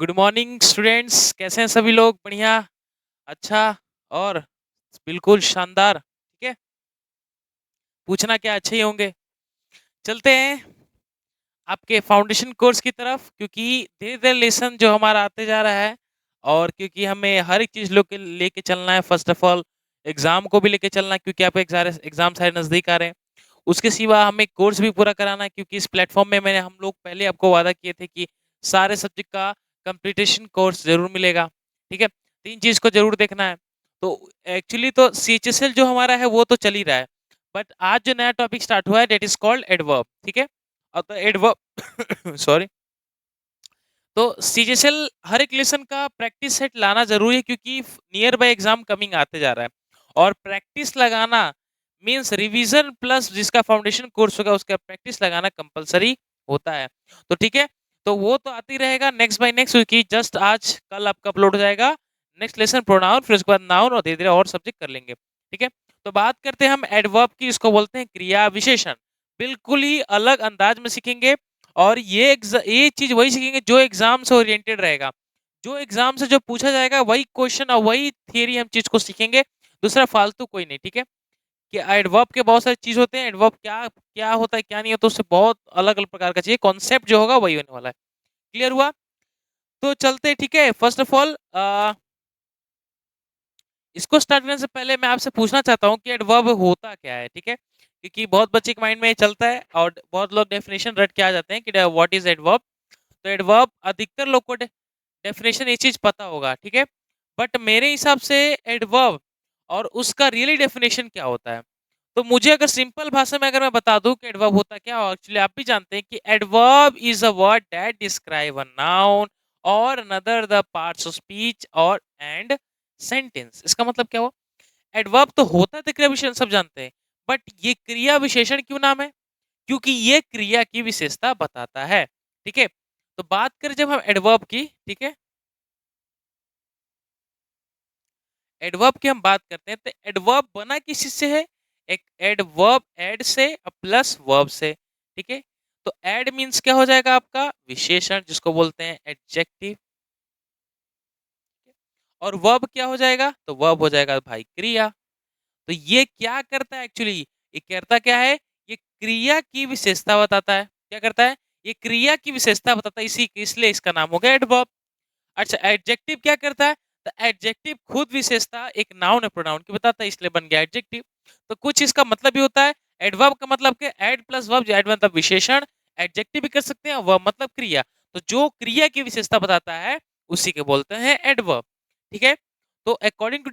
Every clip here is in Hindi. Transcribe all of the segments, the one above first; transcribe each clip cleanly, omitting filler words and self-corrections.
गुड मॉर्निंग स्टूडेंट्स, कैसे हैं सभी लोग? बढ़िया, अच्छा और बिल्कुल शानदार। ठीक है, पूछना क्या, अच्छे ही होंगे। चलते हैं आपके फाउंडेशन कोर्स की तरफ, क्योंकि धीरे धीरे लेसन जो हमारा आते जा रहा है और क्योंकि हमें हर एक चीज़ लोग के लेके चलना है। फर्स्ट ऑफ ऑल एग्ज़ाम को भी लेके चलना है, क्योंकि आपके एग्ज़ाम सारे नज़दीक आ रहे हैं। उसके सिवा हमें कोर्स भी पूरा कराना है, क्योंकि इस प्लेटफॉर्म में मैंने हम लोग पहले आपको वादा किए थे कि सारे सब्जेक्ट का कंप्लीटेशन कोर्स ज़रूर मिलेगा। ठीक है, 3 चीज़ को ज़रूर देखना है। तो एक्चुअली तो सीएचएसएल जो हमारा है वो तो चल ही रहा है, बट आज जो नया टॉपिक स्टार्ट हुआ है दैट इज़ कॉल्ड एडवर्ब। ठीक है? तो एडवर्ब सॉरी। तो सीजीएसएल हर एक लेसन का प्रैक्टिस सेट लाना जरूरी है, क्योंकि नियर बाय एग्जाम कमिंग आते जा रहा है। और प्रैक्टिस लगाना मींस रिवीजन प्लस जिसका फाउंडेशन कोर्स होगा उसका प्रैक्टिस लगाना कंपलसरी होता है। तो ठीक है, तो वो तो आती रहेगा नेक्स्ट बाय नेक्स्ट, क्योंकि जस्ट आज कल आपका अपलोड हो जाएगा नेक्स्ट लेसन प्रोनाउन, फिर उसके बाद नाउन और धीरे धीरे और सब्जेक्ट कर लेंगे। ठीक है, तो बात करते हैं हम एडवर्ब की, इसको बोलते हैं क्रिया विशेषण। बिल्कुल ही अलग अंदाज में सीखेंगे और ये चीज वही सीखेंगे जो एग्जाम से ओरिएंटेड रहेगा। जो एग्जाम से जो पूछा जाएगा वही क्वेश्चन और वही थियरी हम चीज को सीखेंगे, दूसरा फालतू कोई नहीं। ठीक है, कि एडवर्ब के बहुत सारे चीज होते हैं, एडवर्ब क्या क्या होता है क्या नहीं होता, उससे बहुत अलग अलग प्रकार का चाहिए, कॉन्सेप्ट जो होगा वही होने वाला है। क्लियर हुआ? तो चलते, ठीक है। फर्स्ट ऑफ ऑल इसको स्टार्ट करने से पहले मैं आपसे पूछना चाहता हूँ कि एडवर्ब होता क्या है। ठीक है, क्योंकि बहुत बच्चे के माइंड में ये चलता है और बहुत लोग डेफिनेशन रट के आ जाते हैं कि व्हाट इज एडवर्ब। तो एडवर्ब अधिकतर लोग को डेफिनेशन ये चीज पता होगा। ठीक है, बट मेरे हिसाब से एडवर्ब और उसका रियली डेफिनेशन क्या होता है, तो मुझे अगर सिंपल भाषा में अगर मैं बता दूं कि एडवर्ब होता क्या, एक्चुअली आप भी जानते हैं कि adverb is a word that describe a noun or another the parts of speech or and sentence. इसका मतलब क्या हुआ? एडवर्ब तो होता है तो क्रिया विशेषण सब जानते हैं, बट ये क्रिया विशेषण क्यों नाम है? क्योंकि ये क्रिया की विशेषता बताता है। ठीक है, तो बात करें जब हम एडवर्ब की, ठीक है, एडवर्ब की हम बात करते हैं तो एडवर्ब बना किस चीज से है? एक एडवर्ब एड से प्लस वर्ब से। ठीक है, तो एड मींस क्या हो जाएगा आपका? विशेषण, जिसको बोलते हैं एडजेक्टिव। और वर्ब क्या हो जाएगा? तो वर्ब हो जाएगा भाई क्रिया। तो ये क्या करता है एक्चुअली? ये करता क्या है? ये क्रिया की विशेषता बताता है। क्या करता है? ये क्रिया की विशेषता बताता है, इसी इसलिए इसका नाम हो गया एडवर्ब। अच्छा, एडजेक्टिव क्या करता है? तो एडजेक्टिव खुद विशेषता एक नाउन है प्रोनाउन की बताता है, इसलिए बन गया एडजेक्टिव। तो कुछ इसका मतलब भी होता है। एडवर्ब का मतलब क्या? एड प्लस वर्ब, एड मतलब विशेषण, एडजेक्टिव भी कर सकते हैं, वर्ब मतलब क्रिया। तो जो क्रिया की विशेषता बताता है उसी के बोलते हैं एडवर्ब। ठीक है, तो अकॉर्डिंग टू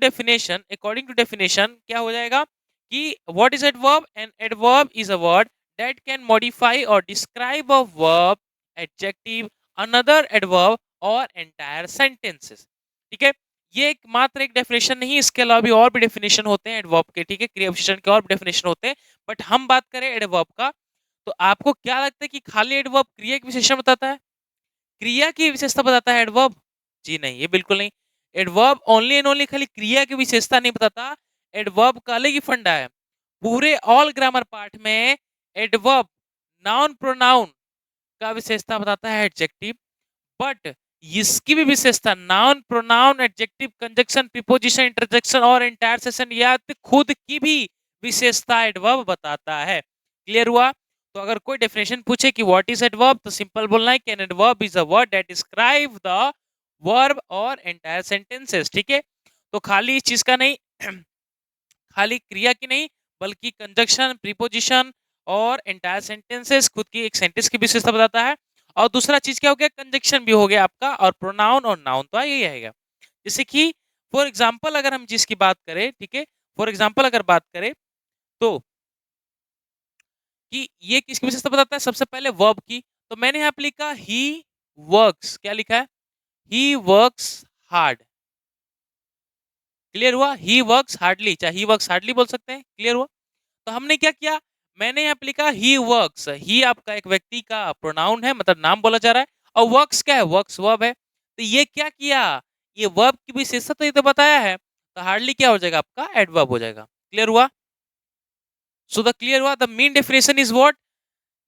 डेफिनेशन क्या हो जाएगा कि what is adverb? And adverb is a word that can modify or describe a verb, adjective, another adverb or entire sentences. ठीक है, ये एक मात्र एक डेफिनेशन नहीं, इसके अलावा भी और भी डेफिनेशन होते हैं एडवर्ब के। ठीक है, क्रिया विशेषण के और भी डेफिनेशन होते हैं, बट हम बात करें एडवर्ब का। तो आपको क्या लगता है कि खाली एडवर्ब क्रिया की विशेषण बताता है? क्रिया की विशेषता बताता है एडवर्ब? जी नहीं, ये बिल्कुल नहीं। एडवर्ब ओनली एंड ओनली खाली क्रिया की विशेषता नहीं बताता। एडवर्ब का अलग ही फंडा है। पूरे ऑल ग्रामर पार्ट में एडवर्ब नाउन प्रोनाउन का विशेषता बताता है एडजेक्टिव, बट इसकी भी विशेषता noun pronoun adjective conjunction preposition interjection और एंटायर सेशन या खुद की भी विशेषता एडवर्ब बताता है। क्लियर हुआ? तो अगर कोई डेफिनेशन पूछे कि व्हाट इज एडवर्ब, तो सिंपल बोलना है कि an adverb is a word that describe the verb और एंटायर सेंटेंसेस। ठीक है, तो खाली इस चीज का नहीं खाली क्रिया की नहीं, बल्कि कंजक्शन प्रीपोजिशन और एंटायर सेंटेंसेस, खुद की एक सेंटेंस की विशेषता बताता है। और दूसरा चीज क्या हो गया? कंजक्शन भी हो गया आपका, और प्रोनाउन और नाउन तो यही आएगा। जैसे कि फॉर एग्जाम्पल अगर हम जिसकी बात करें, ठीक है, फॉर एग्जाम्पल अगर बात करें तो कि ये किसकी विशेषता बताता है? सबसे पहले वर्ब की। तो मैंने यहाँ पे लिखा ही वर्क्स, क्या लिखा है? He works hard. क्लियर हुआ? ही वर्क्स हार्डली, चाहे ही वर्क्स हार्डली बोल सकते हैं। क्लियर हुआ? तो हमने क्या किया? मैंने यहाँ पे लिखा ही वर्क्स। ही आपका एक व्यक्ति का प्रोनाउन है, मतलब नाम बोला जा रहा है, और वर्क्स क्या है? वर्क्स वर्ब है। तो ये क्या किया? ये वर्ब की विशेषता तो ये तो बताया है, तो हार्डली क्या हो जाएगा आपका? एडवर्ब हो जाएगा। क्लियर हुआ? सो द क्लियर हुआ, the main definition is what?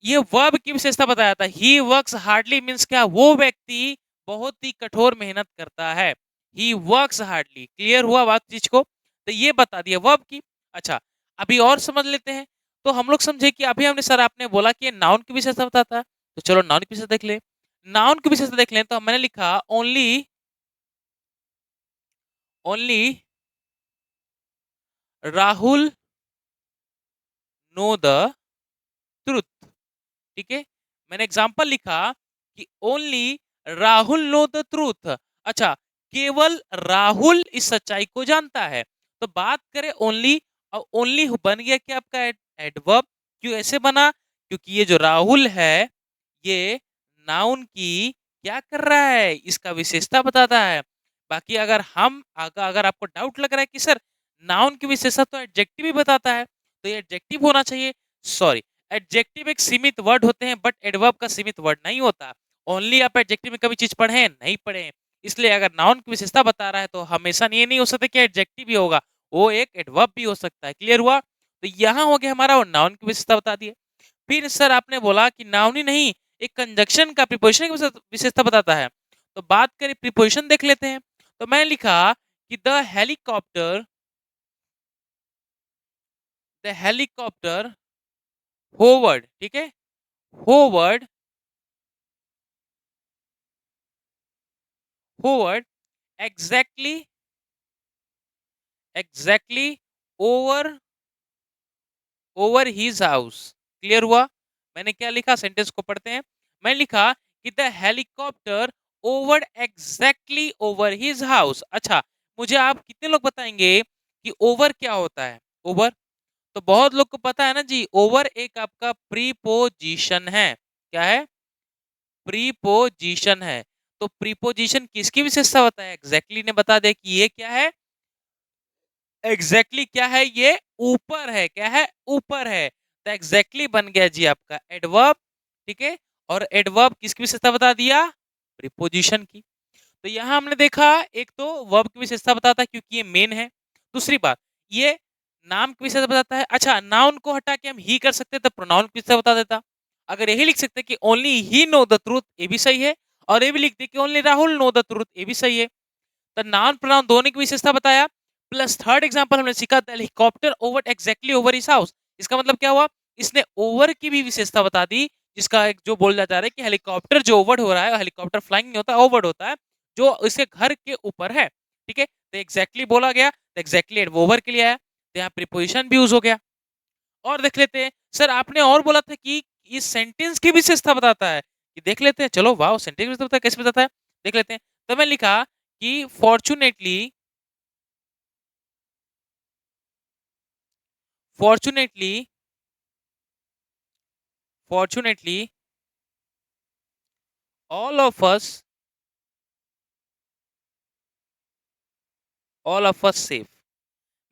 ये वर्ब की विशेषता बताया था। ही वर्क्स हार्डली मींस क्या? वो व्यक्ति बहुत ही कठोर मेहनत करता है। He works hardly. क्लियर हुआ बात चीज को? तो ये बता दिया वर्ब की। अच्छा, अभी और समझ लेते हैं। तो हम लोग समझे कि अभी हमने सर आपने बोला कि नाउन की विशेषता बताता है, तो चलो नाउन की विशेषता देख ले। नाउन की विशेषता देख लें तो मैंने लिखा only only Rahul know the truth. ठीक है, मैंने एग्जांपल लिखा कि only Rahul know the truth. अच्छा, केवल राहुल इस सच्चाई को जानता है। तो बात करें ओनली, और ओनली बन गया क्या आपका एडवर्ब। क्यों ऐसे बना? क्योंकि ये जो राहुल है ये नाउन की क्या कर रहा है, इसका विशेषता बताता है। बाकी अगर आपको डाउट लग रहा है कि सर नाउन की विशेषता तो एडजेक्टिव ही बताता है, तो ये एडजेक्टिव होना चाहिए। सॉरी, एडजेक्टिव एक सीमित वर्ड होते हैं, बट एडवर्ब का सीमित वर्ड नहीं होता। ओनली आप एडजेक्टिव में कभी चीज पढ़े हैं? नहीं पढ़े हैं। इसलिए अगर नाउन की विशेषता बता रहा है तो हमेशा ये नहीं हो सकता कि एडजेक्टिव भी होगा, वो एक एडवर्ब भी हो सकता है। क्लियर हुआ? तो यहाँ हो गया हमारा, और नाउन की विशेषता बता दिए। फिर सर आपने बोला कि नाउन ही नहीं, एक कंजक्शन का प्रीपोजिशन की विशेषता बताता है। तो बात करें प्रीपोजिशन देख लेते हैं। तो मैंने लिखा कि द हेलीकॉप्टर होवर्ड। ठीक है, hovered hovered exactly exactly over over his house. Clear हुआ? मैंने क्या लिखा, सेंटेंस को पढ़ते हैं। मैं लिखा कि the helicopter over exactly over his house. अच्छा, मुझे आप कितने लोग बताएंगे कि ओवर क्या होता है? ओवर तो बहुत लोग को पता है ना जी। ओवर एक आपका प्रीपोजिशन है। क्या है? प्रीपोजिशन है। तो प्रीपोजिशन किसकी विशेषता होता है? एग्जैक्टली ने बता दे कि ये क्या है, एग्जैक्टली क्या है, ये ऊपर है। क्या है? ऊपर है। तो एग्जैक्टली बन गया जी आपका एडवर्ब। ठीक है, और एडवर्ब किसकी विशेषता बता दिया? प्रीपोजिशन की। तो यहां हमने देखा, एक तो वर्ब की विशेषता बताता है क्योंकि ये मेन है। दूसरी बात, ये नाम की विशेषता बताता है। अच्छा, नाउन को हटा के हम ही कर सकते तो प्रोनाउन की विशेषता बता देता। अगर यही लिख सकते कि only he know the truth, ये भी सही है। और ये भी लिख दे कि only Rahul know the truth, ये भी सही है। तो नाउन प्रोनाउन दोनों की विशेषता बताया। प्लस थर्ड एग्जांपल हमने सीखा the helicopter over exactly over his house. इसका मतलब क्या हुआ? इसने ओवर की भी विशेषता बता दी, जिसका एक जो बोला जा रहा है कि हेलीकॉप्टर जो ओवर हो रहा है, हेलीकॉप्टर फ्लाइंग नहीं होता, ओवर होता है, जो इसके घर के ऊपर है। ठीक है, तो एग्जैक्टली बोला गया, तो एग्जैक्टली ओवर के लिए आया, तो यहाँ प्रीपोजिशन भी यूज हो गया। और देख लेते हैं, सर आपने और बोला था कि इस सेंटेंस की विशेषता बताता है, कि देख लेते हैं। चलो वाह, सेंटेंस की विशेषता बताता है, कैसे बताता है देख लेते हैं। तो मैं लिखा कि fortunately fortunately all of us all of us safe.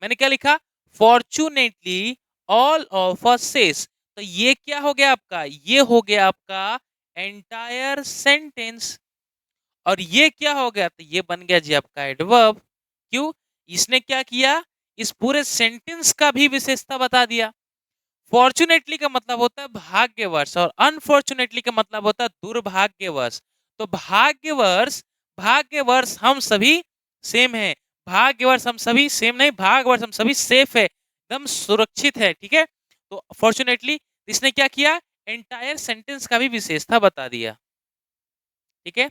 मैंने क्या लिखा? Fortunately all of us safe. तो ये क्या हो गया आपका? ये हो गया आपका एंटायर सेंटेंस। और ये क्या हो गया? तो ये बन गया जी आपका एडवर्ब। क्यों? इसने क्या किया? इस पूरे सेंटेंस का भी विशेषता बता दिया। फॉर्चुनेटली का मतलब होता है भाग्यवश, और अनफॉर्चुनेटली का मतलब होता है दुर्भाग्यवश। तो भाग्यवश, भाग्यवश हम सभी सेम है। भाग्यवश हम सभी सेम नहीं, भाग्यवश हम सभी सेफ है, एकदम सुरक्षित है। ठीक है, तो फॉर्चुनेटली इसने क्या किया? एंटायर सेंटेंस का भी विशेषता बता दिया। ठीक है,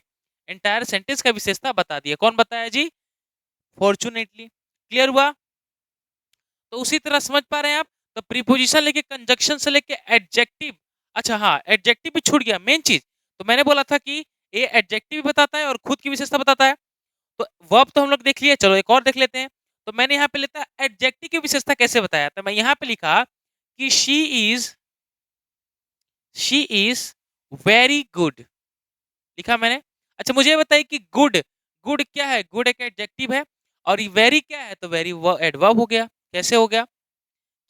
एंटायर सेंटेंस का विशेषता बता दिया। कौन बताया जी? फॉर्चुनेटली। क्लियर हुआ? तो उसी तरह समझ पा रहे हैं आप? तो प्रीपोजिशन लेके, कंजक्शन से लेके एडजेक्टिव। अच्छा हाँ, एडजेक्टिव भी छूट गया मेन चीज। तो मैंने बोला था कि ये एडजेक्टिव भी बताता है और खुद की विशेषता बताता है। तो वर्ब तो हम लोग देख लिए, चलो एक और देख लेते हैं। तो मैंने यहाँ पे लेता एडजेक्टिव की विशेषता कैसे बताया, तो मैं यहाँ पे लिखा कि शी इज वेरी गुड। लिखा मैंने। अच्छा, मुझे बताइए कि गुड, गुड क्या है? गुड एक एडजेक्टिव है, और वेरी क्या है? तो वेरी वो एडवर्ब हो गया। कैसे हो गया?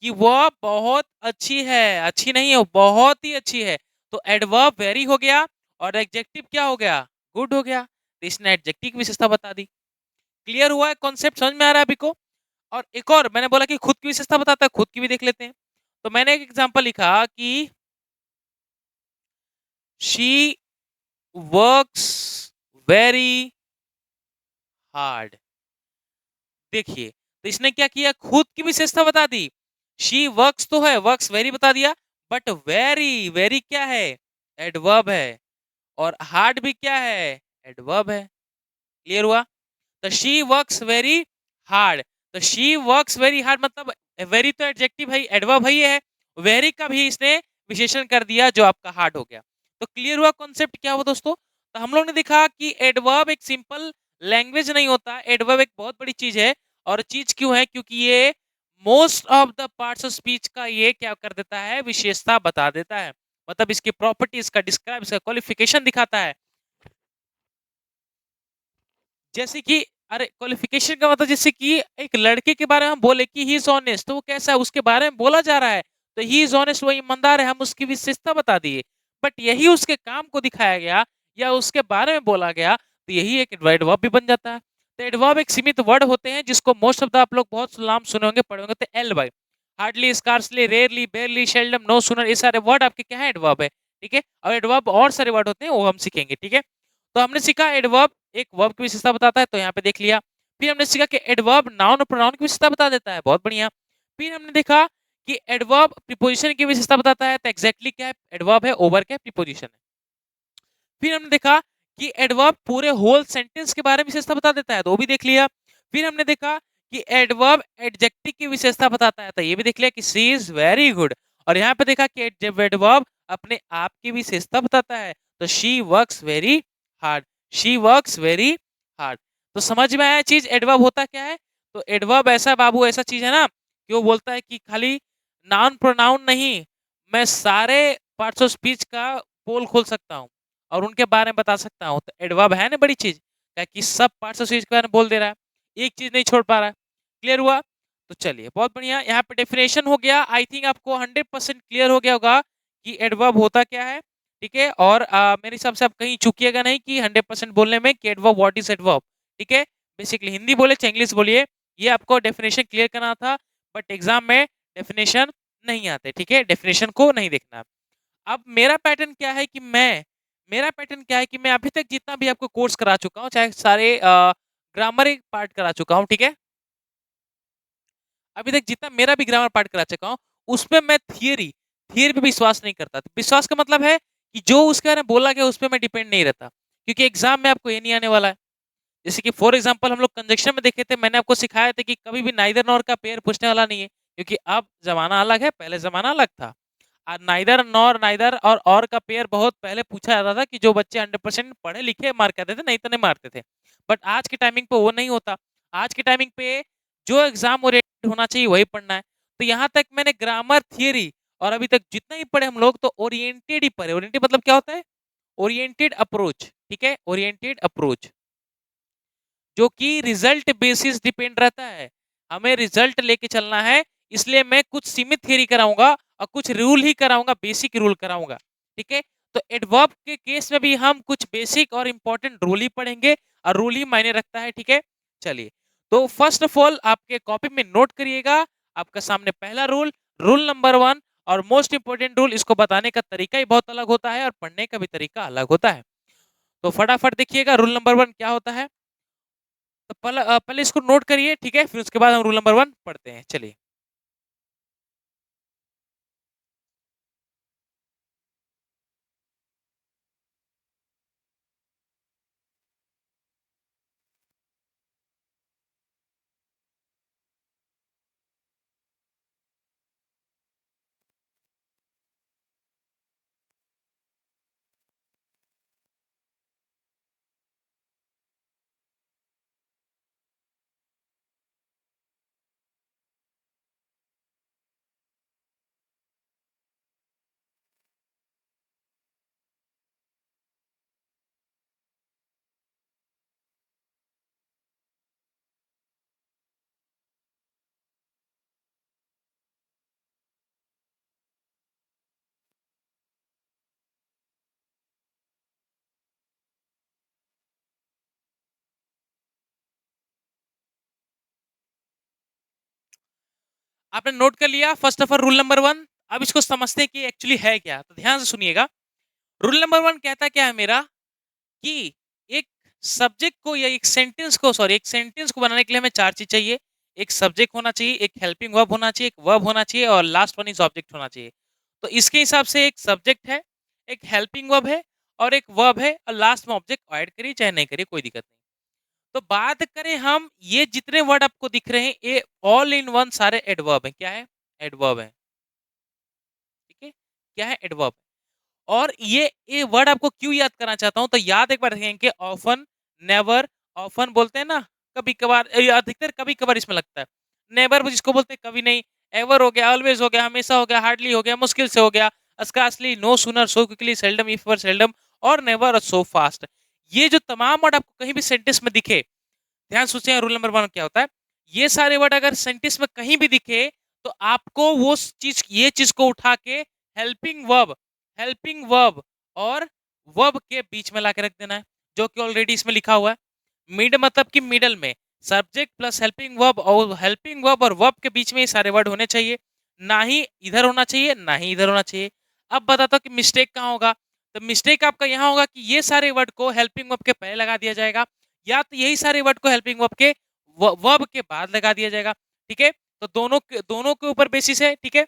कि वह बहुत अच्छी है, अच्छी नहीं है, वो बहुत ही अच्छी है। तो एडवर्ब वेरी हो गया, और एडजेक्टिव क्या हो गया? गुड हो गया। तो इसने एडजेक्टिव की विशेषता बता दी। क्लियर हुआ है? कॉन्सेप्ट समझ में आ रहा है अभी को? और एक और मैंने बोला कि खुद की विशेषता बताता है, खुद की भी देख लेते हैं। तो मैंने एक एग्जांपल लिखा कि शी वर्क्स वेरी हार्ड। देखिए, तो इसने क्या किया, खुद की विशेषता बता दी। शी वर्क्स तो है, वर्क्स वेरी बता दिया, बट वेरी, वेरी क्या है, एडवर्ब है। और हार्ड भी क्या है, एडवर्ब है। क्लियर हुआ? तो शी वर्क्स वेरी हार्ड, तो शी वर्क्स वेरी हार्ड मतलब वेरी तो एडजेक्टिव है, एडवर्ब है, ये है। वेरी का भी इसने विशेषण कर दिया जो आपका हार्ड हो गया। तो क्लियर हुआ कॉन्सेप्ट क्या हुआ दोस्तों? तो हम लोग ने देखा कि एडवर्ब एक सिंपल लैंग्वेज नहीं होता, एडवर्ब एक बहुत बड़ी चीज है। और चीज क्यों है, क्योंकि ये most of the parts of speech का ये क्या कर देता है, विशेषता बता देता है। मतलब इसकी प्रॉपर्टीज का डिस्क्राइब, इसका क्वालिफिकेशन दिखाता है। जैसे कि अरे क्वालिफिकेशन का मतलब जैसे कि एक लड़के के बारे में हम बोले कि ही इज ऑनेस्ट, तो वो कैसा है उसके बारे में बोला जा रहा है, तो ही इज ऑनेस्ट, वो ईमानदार है, हम उसकी विशेषता बता दिए। बट यही उसके काम को दिखाया गया या उसके बारे में बोला गया, तो यही एक एडवर्ब भी बन जाता है। तो एडवर्ब एक सीमित वर्ड होते हैं जिसको मोस्ट ऑफ द आप लोग बहुत नाम सुने होंगे, पढ़े होंगे, तो एल बाई, hardly, scarcely, rarely, barely, seldom, no sooner, ये सारे वर्ड आपके क्या है, एडवर्ब है। ठीक है, और एडवर्ब और सारे वर्ड होते हैं वो हम सीखेंगे। ठीक है, तो हमने सीखा एडवर्ब एक वर्ब की विशेषता बताता है, तो यहाँ पे देख लिया। फिर हमने सीखा कि एडवर्ब नाउन और प्रोनाउन की विशेषता बता देता है, बहुत बढ़िया। फिर हमने देखा कि एडवर्ब प्रीपोजिशन की विशेषता बताता है, तो एग्जैक्टली क्या है, एडवर्ब है, ओवर क्या प्रीपोजिशन है। फिर हमने देखा कि एडवर्ब पूरे होल सेंटेंस के बारे में विशेषता बता देता है, तो वो भी देख लिया। फिर हमने देखा कि एडवर्ब एडजेक्टिव की विशेषता बताता है, तो ये भी देख लिया कि शी इज वेरी गुड। और यहाँ पे देखा कि जब एडवर्ब अपने आप की विशेषता बताता है, तो she works very hard, she works very hard. तो समझ में आया चीज, एडवर्ब होता क्या है? तो एडवर्ब ऐसा बाबू, ऐसा चीज है ना कि वो बोलता है कि खाली नाउन प्रोनाउन नहीं, मैं सारे पार्ट्स ऑफ स्पीच का पोल खोल सकता हूँ और उनके बारे में बता सकता हूँ। तो एडवर्ब है ना बड़ी चीज, क्या कि सब पार्ट्स ऑफ स्पीच के बारे में बोल दे रहा है, एक चीज नहीं छोड़ पा रहा है। क्लियर हुआ? तो चलिए बहुत बढ़िया, यहाँ पे डेफिनेशन हो गया। आई थिंक आपको 100% क्लियर हो गया होगा कि एडवर्ब होता क्या है। ठीक है, और मेरे हिसाब से आप कहीं चुकिएगा नहीं कि 100% बोलने में कि एडवर्ब, व्हाट इज एडवर्ब। ठीक है, बेसिकली हिंदी बोले चाहे इंग्लिश बोलिए, ये आपको डेफिनेशन क्लियर करना था। बट एग्जाम में डेफिनेशन नहीं आते, ठीक है, डेफिनेशन को नहीं देखना। अब मेरा पैटर्न क्या है कि मैं अभी तक जितना भी आपको कोर्स करा चुका हूँ, चाहे सारे ग्रामर पार्ट करा चुका हूँ, ठीक है, अभी तक जितना मेरा भी ग्रामर पार्ट करा चुका हूँ, उसमें मैं थियरी थियरी पे विश्वास नहीं करता। विश्वास का मतलब है कि जो उसके बारे में बोला गया उस पर मैं डिपेंड नहीं रहता, क्योंकि एग्जाम में आपको ये नहीं आने वाला है। जैसे कि फॉर एग्जांपल हम लोग कंजक्शन में देखे थे, मैंने आपको सिखाया था कि कभी भी नाइदर नॉर का पेयर पूछने वाला नहीं है, क्योंकि अब जमाना अलग है, पहले जमाना अलग था। नाइदर नॉर, नाइदर और का पेयर बहुत पहले पूछा जाता था कि जो बच्चे 100% पढ़े लिखे मार्क करते थे, नहीं तो नहीं मारते थे। बट आज के टाइमिंग पे वो नहीं होता। आज के टाइमिंग पे जो एग्जाम ओरिएंटेड होना चाहिए वही पढ़ना है। तो यहाँ तक मैंने ग्रामर थियरी और अभी तक जितना ही पढ़े हम लोग, तो ओरिएंटेड ही पढ़े। ओरिएंटेड मतलब क्या होता है? Oriented approach. ठीक है, ओरिएंटेड अप्रोच जो कि रिजल्ट बेसिस डिपेंड रहता है, हमें रिजल्ट लेके चलना है, इसलिए मैं कुछ सीमित थ्योरी कराऊंगा और कुछ रूल ही कराऊंगा, बेसिक रूल कराऊंगा। ठीक है, तो एडवर्ब के केस में भी हम कुछ बेसिक और इंपॉर्टेंट रूल ही पढ़ेंगे, और रूल ही मायने रखता है। ठीक है, चलिए, तो फर्स्ट ऑफ ऑल आपके कॉपी में नोट करिएगा, आपका सामने पहला रूल, रूल नंबर 1, और मोस्ट इंपॉर्टेंट रूल, इसको बताने का तरीका ही बहुत अलग होता है और पढ़ने का भी तरीका अलग होता है। तो फटाफट देखिएगा रूल नंबर 1 क्या होता है। तो पहले इसको नोट करिए, ठीक है, फिर उसके बाद हम रूल नंबर 1 पढ़ते हैं। चलिए, आपने नोट कर लिया first of all rule number 1। अब इसको समझते हैं कि एक्चुअली है क्या, तो ध्यान से सुनिएगा। रूल नंबर 1 कहता क्या है मेरा, कि एक सब्जेक्ट को या एक सेंटेंस को बनाने के लिए हमें 4 चीज चाहिए। एक सब्जेक्ट होना चाहिए, एक हेल्पिंग वर्ब होना चाहिए, एक वर्ब होना चाहिए और लास्ट वन इज ऑब्जेक्ट होना चाहिए। तो इसके हिसाब से एक सब्जेक्ट है, एक हेल्पिंग वर्ब है और एक वर्ब है और लास्ट में ऑब्जेक्ट ऐड करिए चाहे नहीं करिए कोई दिक्कत नहीं। तो बात करें हम, ये जितने वर्ड आपको दिख रहे हैं ये ऑल इन वन सारे एडवर्ब है। क्या है? एडवर्ब है। ठीक है, क्या है? एडवर्ब। और ये वर्ड आपको क्यों याद करना चाहता हूं, तो याद एक बार रखेंगे। ऑफन, नेवर, ऑफन बोलते हैं ना, कभी कभार, अधिकतर कभी कभार इसमें लगता है। नेवर जिसको बोलते हैं कभी नहीं, एवर हो गया, ऑलवेज हो गया, हमेशा हो गया, हार्डली हो गया, मुश्किल से हो गया, scarcely, no sooner, so quickly, seldom, if ever seldom और नेवर और सो फास्ट। ये जो तमाम वर्ड आपको कहीं भी सेंटेंस में दिखे, ध्यान सोचिए रूल नंबर 1 क्या होता है। ये सारे वर्ड अगर सेंटेंस में कहीं भी दिखे तो आपको वो चीज, ये चीज को उठा के हेल्पिंग वर्ब और वर्ब के बीच में लाके रख देना है, जो कि ऑलरेडी इसमें लिखा हुआ है। मिड मतलब कि मिडल में सब्जेक्ट प्लस हेल्पिंग वर्ब, और हेल्पिंग वर्ब और वर्ब के बीच में ये सारे वर्ड होने चाहिए, ना ही इधर होना चाहिए ना ही इधर होना चाहिए। अब बताता हूँ कि मिस्टेक कहाँ होगा। तो मिस्टेक आपका यहाँ होगा कि ये सारे वर्ड को हेल्पिंग वर्ब के पहले लगा दिया जाएगा, या तो यही सारे वर्ड को हेल्पिंग वर्ब के बाद लगा दिया जाएगा। ठीक है, तो दोनों के ऊपर बेसिस है। ठीक है,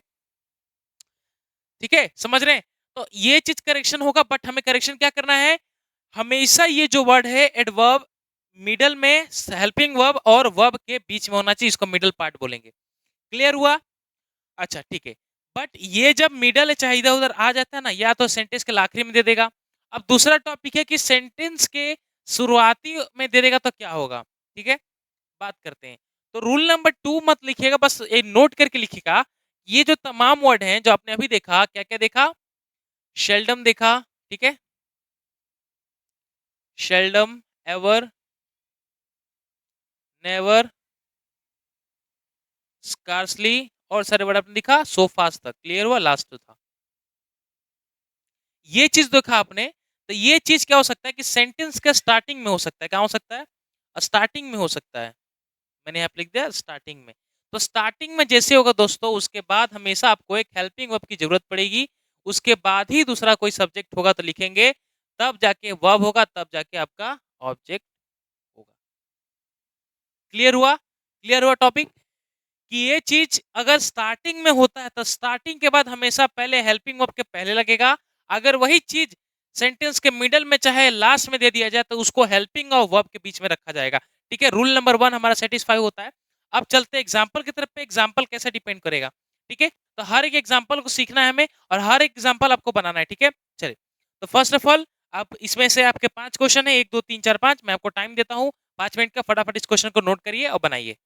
ठीक है, समझ रहे हैं? तो ये चीज करेक्शन होगा, बट हमें करेक्शन क्या करना है, हमेशा ये जो वर्ड है एडवर्ब मिडल में हेल्पिंग वर्ब और वर्ब के बीच में होना चाहिए, इसको मिडल पार्ट बोलेंगे। क्लियर हुआ? अच्छा ठीक है। बट ये जब मिडल है चाहे इधर उधर आ जाता है ना, या तो सेंटेंस के आखिरी में दे देगा। अब दूसरा टॉपिक है कि सेंटेंस के शुरुआती में दे देगा तो क्या होगा। ठीक है, बात करते हैं। तो रूल नंबर 2 मत लिखिएगा, बस एक नोट करके लिखिएगा। ये जो तमाम वर्ड हैं जो आपने अभी देखा, क्या क्या देखा? शेल्डम देखा, ठीक है, शेल्डम, एवर, नेवर, स्कार्सली और सारे वर्ड आपने दिखा सो फास्ट तक। क्लियर हुआ? लास्ट था ये चीज देखा आपने। तो ये चीज क्या हो सकता है कि सेंटेंस का स्टार्टिंग में हो सकता है। क्या हो सकता है? स्टार्टिंग में हो सकता है। मैंने यहाँ पे लिख दिया स्टार्टिंग में। तो स्टार्टिंग में जैसे होगा दोस्तों, उसके बाद हमेशा आपको एक हेल्पिंग वर्ब की जरूरत पड़ेगी, उसके बाद ही दूसरा कोई सब्जेक्ट होगा तो लिखेंगे, तब जाके वर्ब होगा, तब जाके आपका ऑब्जेक्ट होगा। क्लियर हुआ? क्लियर हुआ टॉपिक? कि ये चीज अगर स्टार्टिंग में होता है तो स्टार्टिंग के बाद हमेशा पहले हेल्पिंग वर्ब के पहले लगेगा। अगर वही चीज सेंटेंस के मिडल में चाहे लास्ट में दे दिया जाए तो उसको हेल्पिंग और वर्ब के बीच में रखा जाएगा। ठीक है, रूल नंबर 1 हमारा सेटिस्फाई होता है। अब चलते हैं एग्जाम्पल की तरफ पे। एग्जाम्पल कैसे डिपेंड करेगा? ठीक है, तो हर एक एग्जाम्पल को सीखना है हमें और हर एक एग्जाम्पल आपको बनाना है। ठीक है, चलिए। तो फर्स्ट ऑफ ऑल, आप इसमें से आपके 5 क्वेश्चन है, 1 2 3 4 5। मैं आपको टाइम देता हूँ 5 मिनट का, फटाफट इस क्वेश्चन को नोट करिए और बनाइए।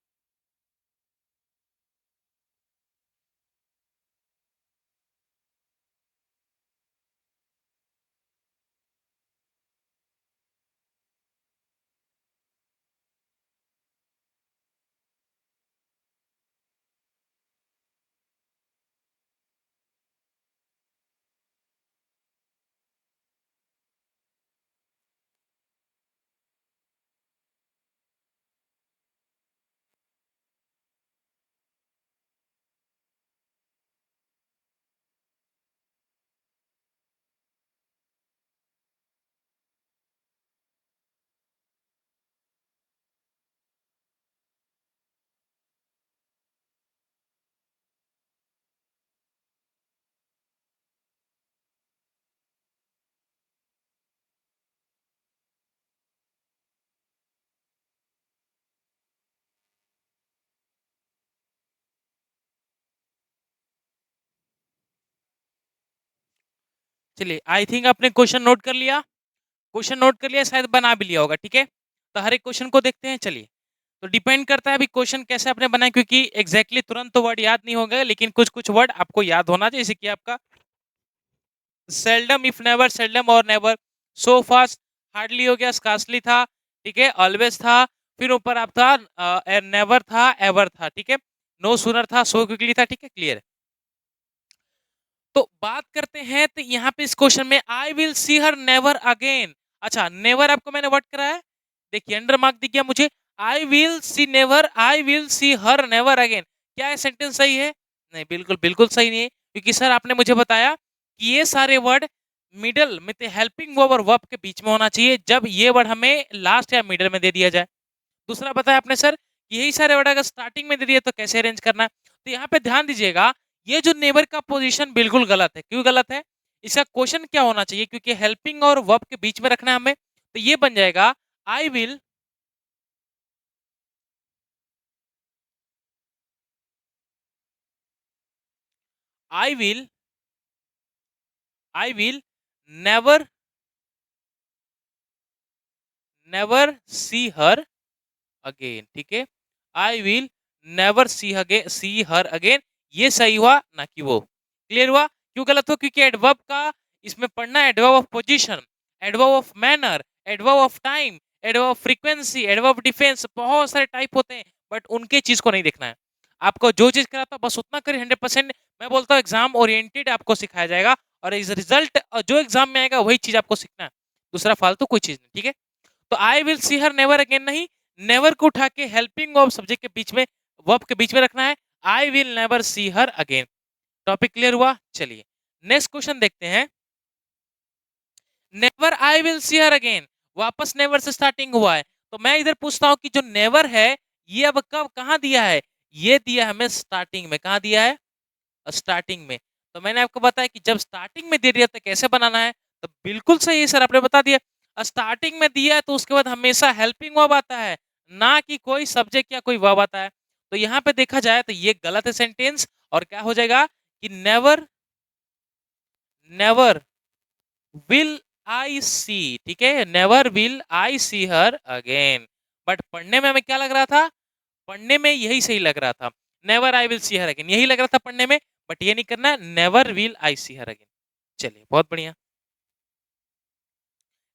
चलिए, आई थिंक आपने क्वेश्चन नोट कर लिया। क्वेश्चन नोट कर लिया, शायद बना भी लिया होगा। ठीक है, तो हर एक क्वेश्चन को देखते हैं। चलिए, तो डिपेंड करता है अभी क्वेश्चन कैसे आपने बनाया, क्योंकि एग्जैक्टली तुरंत तो वर्ड याद नहीं होगा, लेकिन कुछ कुछ वर्ड आपको याद होना चाहिए। जैसे कि आपका सेल्डम, इफ नेवर, सेल्डम और नेवर, सो फास्ट, हार्डली हो गया, स्कार्सली था, ठीक है, ऑलवेज था, फिर ऊपर आप था नेवर था, एवर था, ठीक है, नो सूनर था, सो क्विकली था। ठीक है, क्लियर है। तो बात करते हैं, तो यहाँ पे इस क्वेश्चन में I will see her never again. अच्छा, नेवर आपको मैंने वर्ड कराया, देखिए अंडर मार्क दिख गया मुझे। I will see never, I will see her never again. क्या ये सेंटेंस सही है? नहीं, बिल्कुल बिल्कुल सही नहीं है, क्योंकि सर आपने मुझे बताया कि ये सारे वर्ड मिडल में हेल्पिंग वर्ब और वर्ब के बीच में होना चाहिए जब ये वर्ड हमें लास्ट या मिडल में दे दिया जाए। दूसरा बताया आपने सर कि यही सारे वर्ड अगर स्टार्टिंग में दे दिए तो कैसे अरेंज करना है। तो यहाँ पे ध्यान दीजिएगा, ये जो नेबर का पोजीशन बिल्कुल गलत है। क्यों गलत है? इसका क्वेश्चन क्या होना चाहिए, क्योंकि हेल्पिंग और वर्ब के बीच में रखना है हमें, तो ये बन जाएगा I will I will I will never never see her again. ठीक है, I will never see her again, ये सही हुआ ना कि वो। क्लियर हुआ? क्यों गलत हो? क्योंकि एडवर्ब का इसमें पढ़ना है adverb of position, adverb of manner, adverb of time, adverb of frequency, adverb of defence, बहुत सारे टाइप होते हैं, बट उनके चीज को नहीं देखना है। आपको जो चीज कराता बस उतना करिए 100%। मैं बोलता हूँ एग्जाम ओरिएंटेड आपको सिखाया जाएगा, और इस रिजल्ट जो एग्जाम में आएगा वही चीज आपको सीखना है, दूसरा फालतू कोई चीज नहीं। ठीक है, तो I will see her never again नहीं, नेवर को उठा के हेल्पिंग ऑफ सब्जेक्ट के बीच में, वर्ब के बीच में रखना है। I will never see her again. Topic clear हुआ? चलिए नेक्स्ट क्वेश्चन देखते हैं। Never I will see her again, वापस नेवर से स्टार्टिंग हुआ है, तो मैं इधर पूछता हूं कि जो नेवर है ये अब कब कहां दिया है? ये दिया हमें स्टार्टिंग में। कहां दिया है? स्टार्टिंग में। तो मैंने आपको बताया कि जब स्टार्टिंग में दे दिया तो कैसे बनाना है, तो बिल्कुल सही है सर, आपने बता दिया। स्टार्टिंग में दिया है तो उसके बाद हमेशा हेल्पिंग वर्ब आता है, ना कि कोई सब्जेक्ट या कोई वर्ब आता है। तो यहाँ पे देखा जाए तो ये गलत है सेंटेंस, और क्या हो जाएगा कि never never will I see. ठीक है, never will I see her again. But पढ़ने में हमें क्या लग रहा था? पढ़ने में यही सही लग रहा था, never I will see her again, यही लग रहा था पढ़ने में, बट ये नहीं करना, never will I see her again. चलिए बहुत बढ़िया।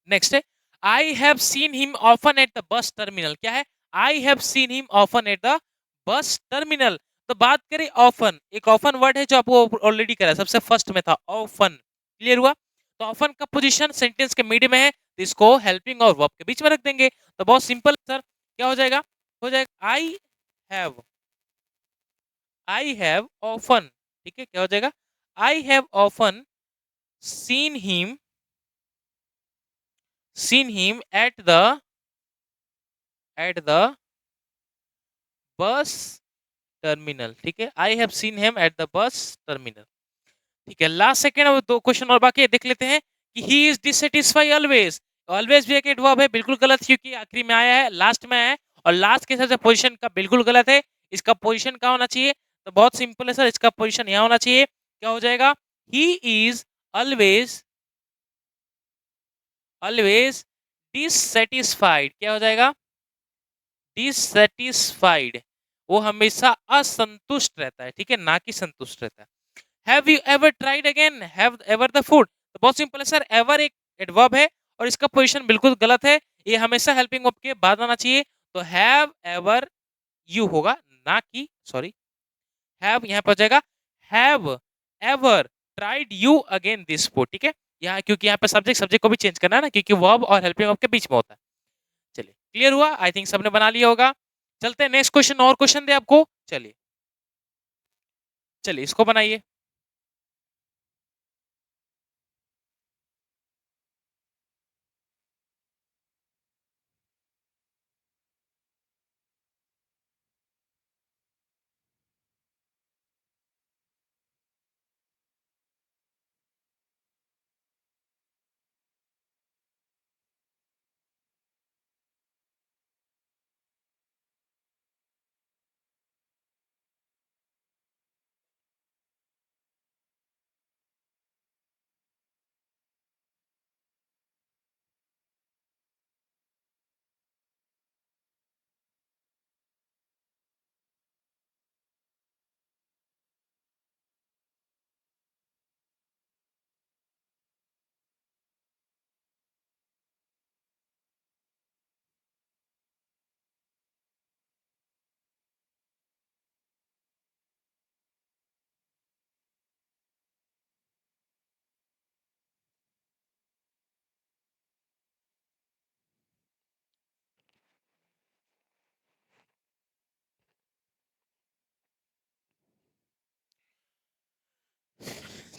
नेक्स्ट है, I have seen him often at the bus terminal. क्या है? I have seen him often at the bus terminal. तो बात करें ऑफन, एक ऑफन वर्ड है जो आपको ऑलरेडी करा, सबसे फर्स्ट में था ऑफन। क्लियर हुआ? तो ऑफन का पोजीशन सेंटेंस के मिड में है, तो इसको हेल्पिंग और वर्ब के बीच में रख देंगे। तो बहुत सिंपल सर, क्या हो जाएगा? हो जाएगा हैव आई हैव ऑफन। ठीक है, क्या हो जाएगा? I have often seen him at the bus terminal. ठीक है, I have seen him at the bus terminal. ठीक है, लास्ट सेकेंड, अब दो क्वेश्चन और बाकी है, देख लेते हैं कि he is dissatisfy always. Always भी एक एडवर्ब है, बिल्कुल गलत, क्योंकि आखिरी में आया है, लास्ट में आया है, और लास्ट के हिसाब से पोजीशन का बिल्कुल गलत है। इसका पोजीशन कहाँ होना चाहिए? तो बहुत सिंपल है सर, इसका पोजीशन यहाँ होना चाहिए। क्या हो जाएगा? He is always always dissatisfied. क्या हो जाएगा? डिससेटिस्फाइड, वो हमेशा असंतुष्ट रहता है, ठीक है, ना कि संतुष्ट रहता है। Have you ever tried again, have ever the food, तो बहुत सिंपल है सर, एवर एक एडवर्ब है और इसका पोजीशन बिल्कुल गलत है, ये हमेशा हेल्पिंग वर्ब के बाद आना चाहिए। तो हैव एवर यू होगा, ना कि सॉरी, हैव यहाँ पर हो जाएगा have ever tried you again this food. ठीक है, यहाँ क्योंकि यहाँ पे सब्जेक्ट सब्जेक्ट को भी चेंज करना है ना, क्योंकि वर्ब और हेल्पिंग वर्ब के बीच में होता है। चलिए क्लियर हुआ? आई थिंक सबने बना लिया होगा। चलते हैं नेक्स्ट क्वेश्चन, और क्वेश्चन दे आपको। चलिए चलिए इसको बनाइए।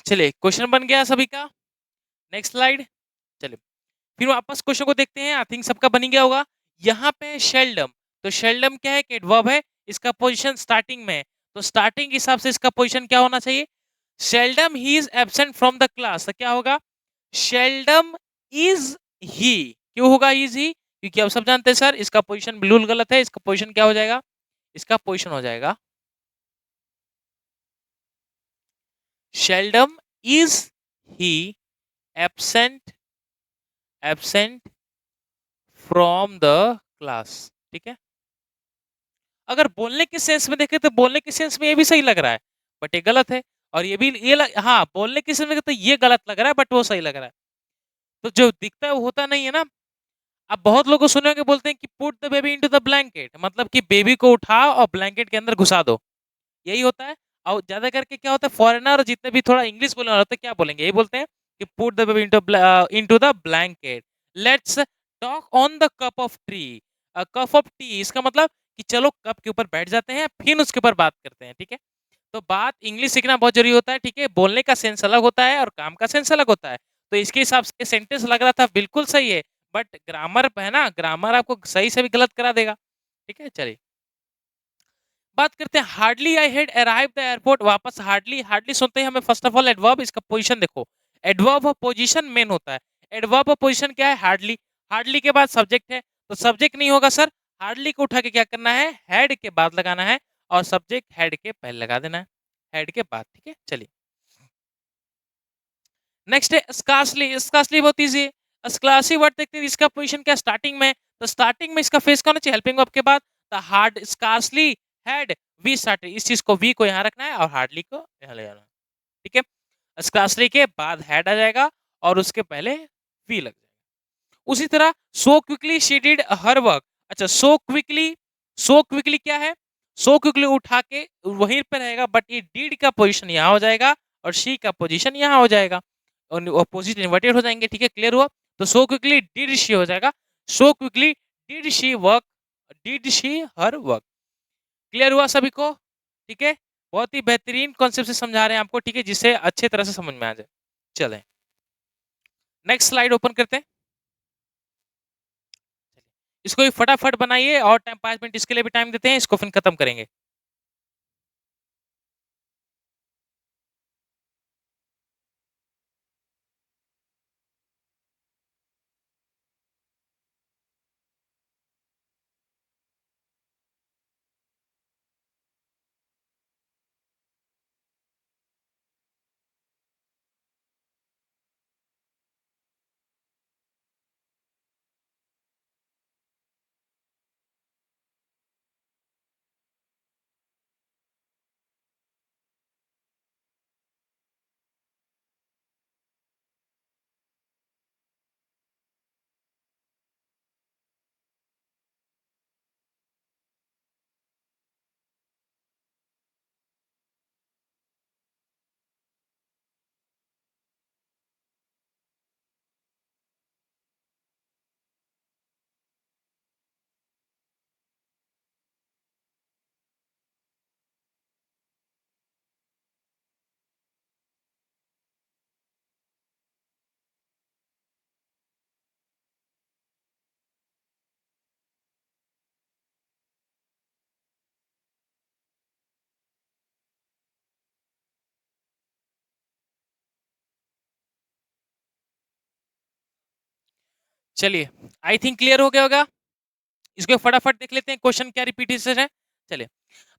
चलिए क्वेश्चन बन गया सभी का। Next slide. चलिए फिर वापस क्वेश्चन को देखते हैं। आई थिंक सबका बन गया होगा। यहाँ पे शेल्डम, तो शेल्डम क्या है? एडवर्ब है, इसका पोजीशन स्टार्टिंग में है, तो स्टार्टिंग के हिसाब से इसका पोजीशन क्या होना चाहिए? Seldom he is absent from the class, तो क्या होगा? Seldom is he. क्यों होगा इज ही? क्योंकि अब सब जानते हैं सर इसका पोजीशन बिल्कुल गलत है, इसका पोजीशन क्या हो जाएगा? इसका पोजीशन हो जाएगा seldom is he absent from the class. ठीक है, अगर बोलने के सेंस में देखें तो बोलने के सेंस में ये भी सही लग रहा है, बट ये गलत है। और ये भी हाँ, बोलने के सेंस में तो ये गलत लग रहा है, बट वो सही लग रहा है। तो जो दिखता है वो होता नहीं है ना। अब बहुत लोगों को सुने होंगे बोलते हैं कि put the baby into the blanket, मतलब कि बेबी को उठाओ और ब्लैंकेट के अंदर घुसा दो, यही होता है। और ज्यादा करके क्या होता है, फॉरेनर जितने भी थोड़ा इंग्लिश बोलने वाले होते हैं क्या बोलेंगे? यही बोलते हैं कि put the baby into the blanket, let's talk on the cup of T. Cup of T इसका मतलब कि चलो कप के ऊपर बैठ जाते हैं, फिर उसके ऊपर बात करते हैं। ठीक है, तो बात इंग्लिश सीखना बहुत जरूरी होता है। ठीक है, बोलने का सेंस अलग होता है और काम का सेंस अलग होता है। तो इसके हिसाब से सेंटेंस लग रहा था बिल्कुल सही है, बट ग्रामर है ना, ग्रामर आपको सही से भी गलत करा देगा। ठीक है, चलिए बात करते हैं। Hardly I had arrive the airport. वापस हार्डली, हार्डली सुनते ही हमें फर्स्ट ऑफ ऑल एडवर्ब, इसका पोजीशन देखो, एडवर्ब ऑफ पोजीशन मेन होता है। एडवर्ब ऑफ पोजीशन क्या है? हार्डली। हार्डली के बाद सब्जेक्ट है, तो सब्जेक्ट नहीं होगा सर, हार्डली को उठा के क्या करना है? हेड के बाद लगाना है, और सब्जेक्ट हेड के पहले लगा देना है, हेड के बाद। ठीक है, चलिए नेक्स्ट है स्कार्सली। स्कार्सली बहुत इजी है। स्कार्सली वर्ड देखते हैं, इसका पोजीशन क्या? स्टार्टिंग में, तो स्टार्टिंग में इसका फेस कौन चाहिए? हेल्पिंग वर्ब के बाद। The hard scarcely had we started, इस चीज को वी को यहाँ रखना है और हार्डली को यहाँ ले जाना है। ठीक है, स्कार्सली के बाद हैड आ जाएगा और उसके पहले वी लग जाएगा। उसी तरह so quickly she did her work. अच्छा, सो क्विकली क्या है? सो क्विकली उठा के वहीं पे रहेगा, बट ये डिड का पोजीशन यहाँ हो जाएगा और शी का पोजीशन यहाँ हो जाएगा, और अपोजिट इन्वर्टेड हो जाएंगे। ठीक है, क्लियर हुआ? तो सो क्विकली डिड शी हो जाएगा, so quickly did she work, did she her work. Clear हुआ सभी को? ठीक है, बहुत ही बेहतरीन कॉन्सेप्ट से समझा रहे हैं आपको। ठीक है, जिससे अच्छे तरह से समझ में आ जाए। चलें नेक्स्ट स्लाइड ओपन करते हैं। इसको भी फटाफट बनाइए और टाइम 5 मिनट इसके लिए भी टाइम देते हैं, इसको फिर खत्म करेंगे। चलिए आई थिंक क्लियर हो गया होगा। इसको फटाफट देख लेते हैं क्वेश्चन क्या रिपीटेशन है। चलिए,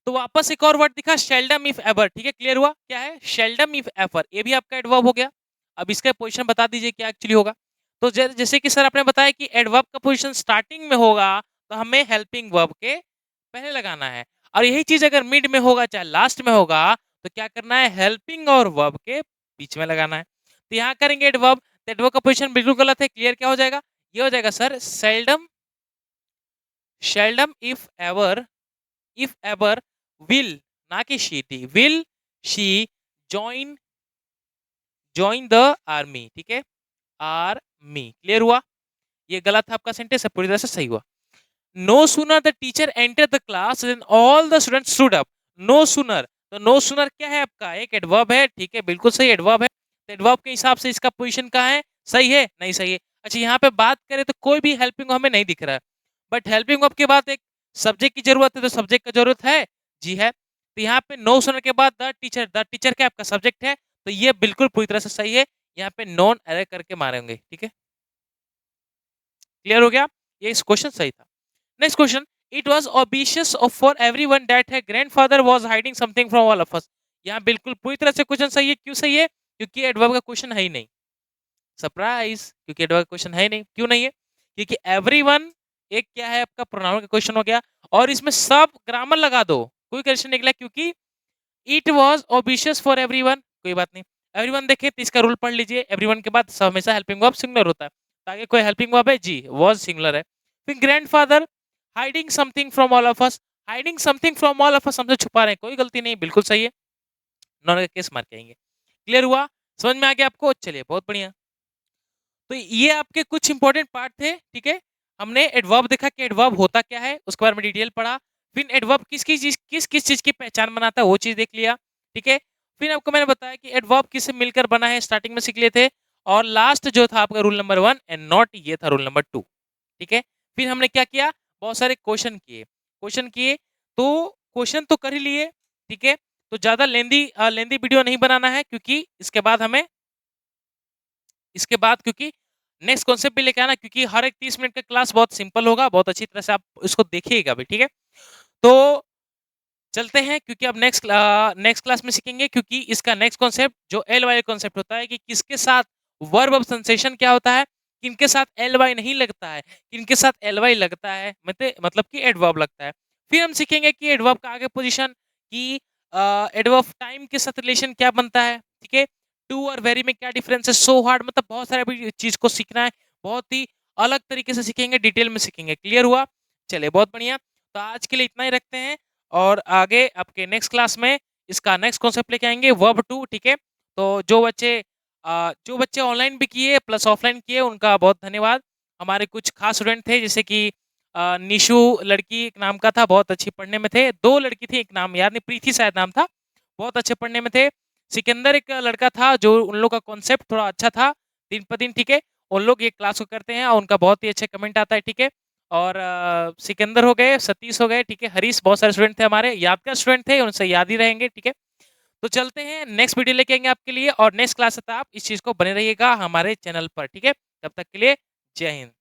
तो वापस एक और वर्ड दिखा, शेल्डम इफ एवर। ठीक है, क्लियर हुआ? क्या है? शेल्डम इफ एवर, ये भी आपका एडवर्ब हो गया। अब इसका पोजीशन बता दीजिए क्या एक्चुअली होगा। तो जैसे कि सर आपने बताया कि एडवर्ब का पोजीशन स्टार्टिंग में होगा, तो हमें हेल्पिंग वर्ब के पहले लगाना है, और यही चीज अगर मिड में होगा चाहे लास्ट में होगा, तो क्या करना है? हेल्पिंग और वर्ब के बीच में लगाना है। तो यहाँ करेंगे एडवर्ब, तो एडवर्ब का पोजीशन बिल्कुल गलत है। क्लियर क्या हो जाएगा? ये हो जाएगा sir seldom, seldom if ever will, ना कि शी थी, will she join the army. ठीक है, आर्मी। क्लियर हुआ? ये गलत था आपका सेंटेंस, पूरी तरह से सही हुआ। No sooner the teacher enter the class then all the student stood up. No sooner, तो नो सूनर क्या है आपका? एक एडवर्ब है। ठीक है, बिल्कुल सही एडवर्ब है। तो एडवर्ब के हिसाब से इसका पोजीशन कहाँ है? सही है? नहीं सही है। अच्छा यहाँ पे बात करें तो कोई भी हेल्पिंग वर्ब हमें नहीं दिख रहा है। बट हेल्पिंग वर्ब के बाद एक सब्जेक्ट की ज़रूरत है, तो सब्जेक्ट का ज़रूरत है? जी है। तो यहाँ पे नो सुनने के बाद द टीचर क्या आपका सब्जेक्ट है, तो ये बिल्कुल पूरी तरह से सही है। यहाँ पे नॉन एरर करके मारेंगे, ठीक है? क्लियर हो गया? ये इस क्वेश्चन सही था। Next question, it was obvious for everyone that her grandfather was hiding something from all of us. यहाँ बिल्कुल पूरी तरह से क्वेश्चन सही है। क्यों सही है? क्योंकि एडवर्ब का क्वेश्चन है ही नहीं। सरप्राइज, क्योंकि एडवर्ब का क्वेश्चन है ही नहीं। क्यों नहीं है? क्योंकि एवरीवन एक क्या है आपका प्रोनाउन का क्वेश्चन हो गया, और इसमें सब ग्रामर लगा दो, कोई क्वेश्चन निकला, क्योंकि it was obvious for everyone, कोई बात नहीं। एवरीवन देखें तो इसका रूल पढ़ लीजिए, एवरीवन के बाद हमेशा हेल्पिंग वर्ब सिंगुलर होता है, तो आगे कोई हेल्पिंग वर्ब है? जी, वाज सिंगुलर है। फिर grandfather hiding something from all of us, hiding something from all of us, हमसे छुपा रहे हैं, कोई गलती नहीं, बिल्कुल सही है। नॉन का केस मार्क करेंगे। क्लियर हुआ? समझ में आ गया आपको? चलिए बहुत बढ़िया। तो ये आपके कुछ इंपॉर्टेंट पार्ट थे, ठीक है? हमने एडवर्ब देखा कि एडवर्ब होता क्या है, उसके बारे में डिटेल पढ़ा। फिर एडवर्ब किस चीज की पहचान बनाता है, वो चीज देख लिया, ठीक है? फिर आपको मैंने बताया कि एडवर्ब किससे मिलकर बना है, स्टार्टिंग में सीख लिए थे। और लास्ट जो था आपका रूल नंबर 1 एंड नॉट, ये था रूल नंबर 2, ठीक है? फिर हमने क्या किया, बहुत सारे क्वेश्चन किए, तो क्वेश्चन तो कर ही लिए, ठीक है? तो ज्यादा लेंदी वीडियो नहीं बनाना है, क्योंकि इसके बाद क्योंकि नेक्स्ट कॉन्सेप्ट भी लेके आना, क्योंकि हर एक 30 मिनट का क्लास बहुत सिंपल होगा, बहुत अच्छी तरह से आप इसको देखिएगा भी, ठीक है? तो चलते हैं, क्योंकि अब नेक्स्ट क्लास में सीखेंगे, क्योंकि इसका नेक्स्ट कॉन्सेप्ट जो एल वाई कॉन्सेप्ट होता है कि किसके साथ वर्ब ऑफ सेंसेशन क्या होता है, किनके साथ एल वाई नहीं लगता है, किनके साथ एल वाई लगता है, मतलब कि एडवर्ब लगता है। फिर हम सीखेंगे कि एडवर्ब का आगे पोजीशन, कि एडवर्ब टाइम के साथ रिलेशन क्या बनता है, ठीक है? टू और वेरी में क्या डिफरेंस है, सो हार्ड, मतलब बहुत सारे अभी चीज को सीखना है, बहुत ही अलग तरीके से सीखेंगे, डिटेल में सीखेंगे। क्लियर हुआ? चलिए बहुत बढ़िया। तो आज के लिए इतना ही रखते हैं, और आगे आपके नेक्स्ट क्लास में इसका नेक्स्ट कॉन्सेप्ट लेके आएंगे, वर्ब टू, ठीक है? तो जो बच्चे ऑनलाइन भी किए प्लस ऑफलाइन किए, उनका बहुत धन्यवाद। हमारे कुछ खास स्टूडेंट थे, जैसे कि निशु लड़की एक नाम का था, बहुत अच्छी पढ़ने में थे। 2 लड़की थी, एक नाम याद नहीं, प्रीति शायद नाम था, बहुत अच्छे पढ़ने में थे। सिकंदर एक लड़का था, जो उन लोग का कॉन्सेप्ट थोड़ा अच्छा था दिन पर दिन, ठीक है? उन लोग ये क्लास को करते हैं और उनका बहुत ही अच्छा कमेंट आता है, ठीक है? और सिकंदर हो गए, सतीश हो गए, ठीक है? हरीश, बहुत सारे स्टूडेंट थे हमारे, यादगार स्टूडेंट थे, उनसे याद ही रहेंगे, ठीक है? तो चलते हैं, नेक्स्ट वीडियो लेके आएंगे आपके लिए, और नेक्स्ट क्लास तक आप इस चीज को बने रहिएगा हमारे चैनल पर, ठीक है? तब तक के लिए जय हिंद।